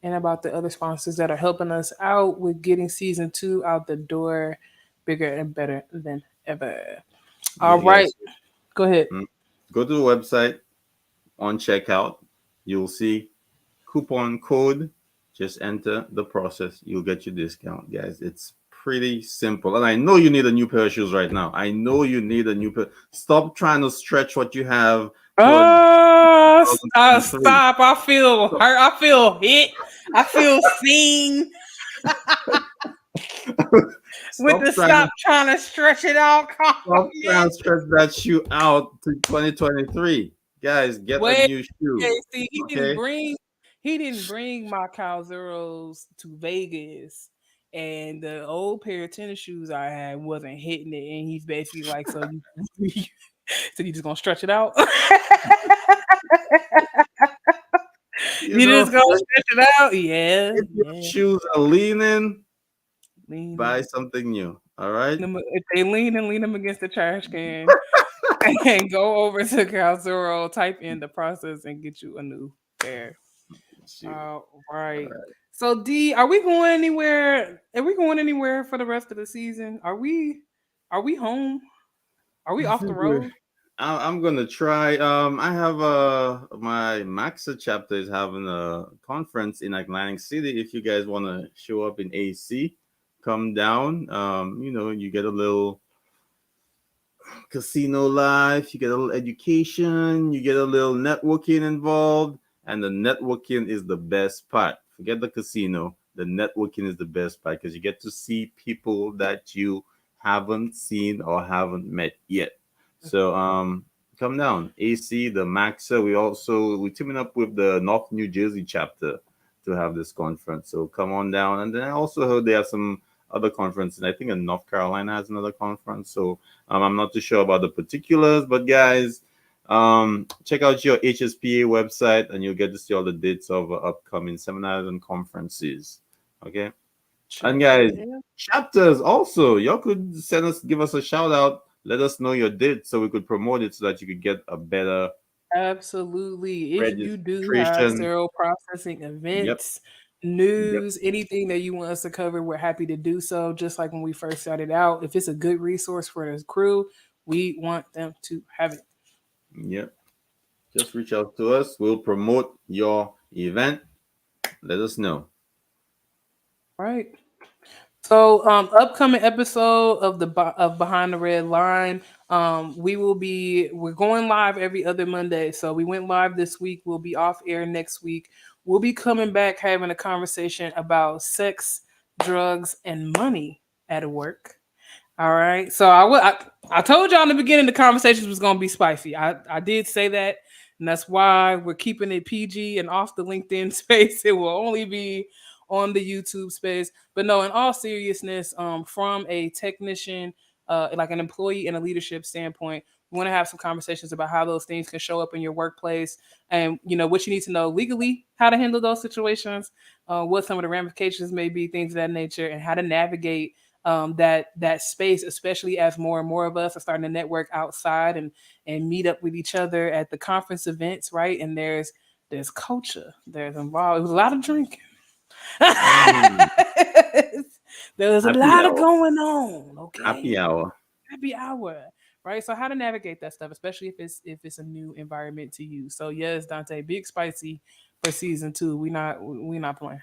and about the other sponsors that are helping us out with getting season 2 out the door bigger and better than ever. All Yeah, right, guys. go ahead. Mm. Go to the website on checkout. You'll see coupon code. Just enter the process. You'll get your discount, guys. It's pretty simple. And I know you need a new pair of shoes right now. I know you need a new pair. Stop trying to stretch what you have towards Stop. 2023. I feel hurt. I feel hit. I feel seen with Stop the trying to stop trying to stretch it out. stop trying to stretch that shoe out to 2023. Guys, get a Wait, new shoe. see, Okay. he didn't bring my Cow Zeros to Vegas, and the old pair of tennis shoes I had wasn't hitting it, and he's basically like, so you, so you just gonna stretch it out? You You know, just gonna stretch it out? Yeah, if your yeah. shoes are leaning, buy Lean something new. All right. them, if they lean them against the trash can, and go over to Cow Zero, type in the process, and get you a new pair. Shoe. All All right. right. So D, are we going anywhere? Are we going anywhere for the rest of the season? Are we home? Are we I off the think we're. road? I'm gonna try. I have my Maxa chapter is having a conference in Atlantic City. If you guys want to show up in AC, come down. You get a little casino life, you get a little education, you get a little networking involved, and the networking is the best part. Forget the casino. The networking is the best part because you get to see people that you haven't seen or haven't met yet. So come down. AC, the Maxa. We teaming up with the North New Jersey chapter to have this conference. So come on down. And then I also heard they have some other conference, and I think in North Carolina has another conference. So I'm not too sure about the particulars, but guys, check out your HSPA website and you'll get to see all the dates of upcoming seminars and conferences. Okay. And guys, Yeah. chapters also, y'all could give us a shout out, let us know your date so we could promote it so that you could get a better Absolutely. If you do have registration. sterile processing Yep. events, Yep. news, anything that you want us to cover, we're happy to do so. Just like when we first started out, if it's a good resource for the crew, we want them to have it. Yep. Just reach out to us. We'll promote your event. Let us know. Right. So, upcoming episode of Behind the Red Line. We're going live every other Monday. So we went live this week. We'll be off air next week. We'll be coming back having a conversation about sex, drugs, and money at work. All right. So I told y'all in the beginning the conversations was gonna be spicy. I did say that, and that's why we're keeping it PG and off the LinkedIn space. It will only be on the YouTube space. But no, in all seriousness, from a technician, like an employee and a leadership standpoint, we want to have some conversations about how those things can show up in your workplace, and what you need to know legally, how to handle those situations, what some of the ramifications may be, things of that nature, and how to navigate that space, especially as more and more of us are starting to network outside and meet up with each other at the conference events, right? And there's culture, there's involved. It was a lot of drinking. Mm, There was a happy lot of hour. going on. Okay, Happy hour. happy hour, right? So how to navigate that stuff, especially if it's a new environment to you. So yes, Dante, big spicy for season 2. We not playing.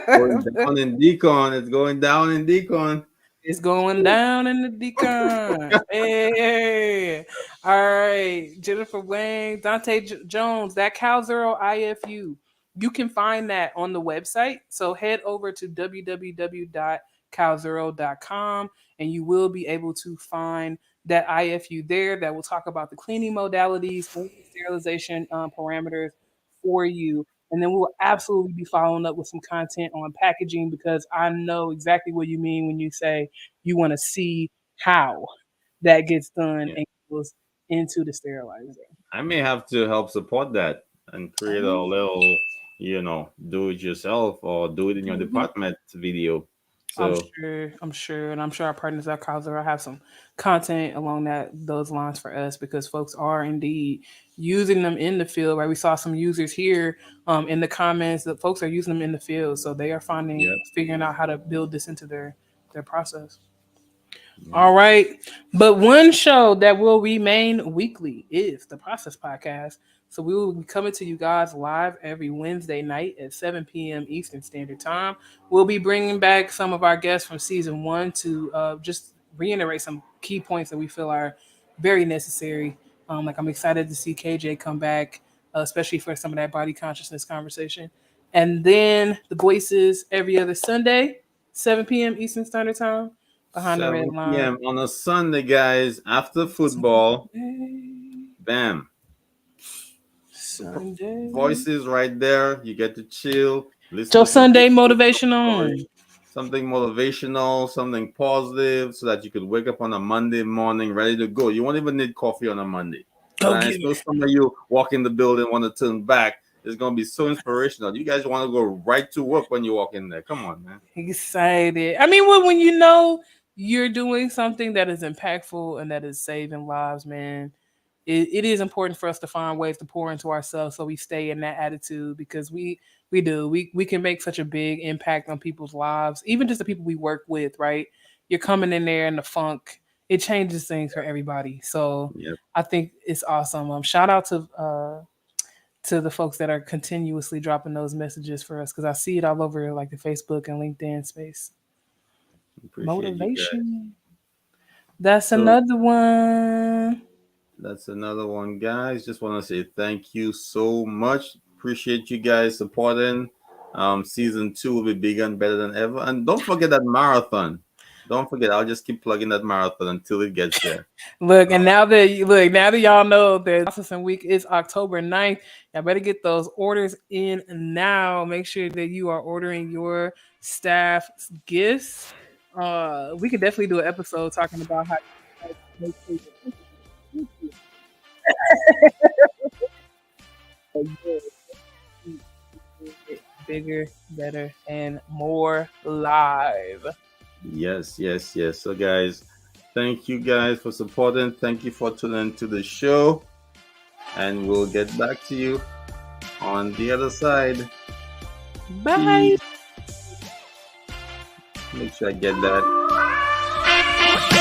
Going down in Decon. It's going down in Decon. It's going down in the decon. Hey, all right, Jennifer Wang, Dante Jones, that Cal Zero IFU. You can find that on the website. So head over to www.calzero.com and you will be able to find that IFU there that will talk about the cleaning modalities and sterilization parameters for you. And then we'll absolutely be following up with some content on packaging because I know exactly what you mean when you say you want to see how that gets done Yeah. and goes into the sterilizer. I may have to help support that and create a Oh, little, do it yourself or do it in your mhm. department video. I'm So, sure, and I'm sure our partners at Causer will have some content along those lines for us because folks are indeed using them in the field. Right, we saw some users here in the comments that folks are using them in the field, so they are yeah. figuring out how to build this into their process. Yeah. All right. But one show that will remain weekly is the Process Podcast. So we will be coming to you guys live every Wednesday night at 7 p.m. Eastern Standard Time. We'll be bringing back some of our guests from season 1 to just reiterate some key points that we feel are very necessary. Like I'm excited to see KJ come back, especially for some of that body consciousness conversation. And then the voices every other Sunday, 7 p.m. Eastern Standard Time behind the red 7 line. p.m. on a Sunday, guys, after football. Sunday, Bam. Sunday. Voices right there. You get to chill, listen Joe to some good Sunday motivation stories, on. something motivational, something positive, so that you could wake up on a Monday morning ready to go. You won't even need coffee on a Monday. Go And I get know it. some of you walk in the building, want to turn back. It's going to be so inspirational. You guys want to go right to work when you walk in there. Come on, man. Excited. I mean, when you know you're doing something that is impactful and that is saving lives, man, it is important for us to find ways to pour into ourselves so we stay in that attitude because we can make such a big impact on people's lives, even just the people we work with, right? You're coming in there in the funk, it changes things for everybody. So Yep. I think it's awesome. Shout out to the folks that are continuously dropping those messages for us because I see it all over like the Facebook and LinkedIn space. Appreciate you guys. Motivation. That's So another one. that's another one, guys. Just want to say thank you so much. Appreciate you guys supporting. Season 2 will be bigger and better than ever. And don't forget that marathon. Don't forget, I'll just keep plugging that marathon until it gets there. Look, Uh, and now that y'all know that processing week is October 9th, y'all better get those orders in now. Make sure that you are ordering your staff gifts. We could definitely do an episode talking about how you make sure bigger, better, and more live. yes, yes, yes. So, guys, thank you guys for supporting. Thank you for tuning to the show. And we'll get back to you on the other side. Bye. Make sure I get that.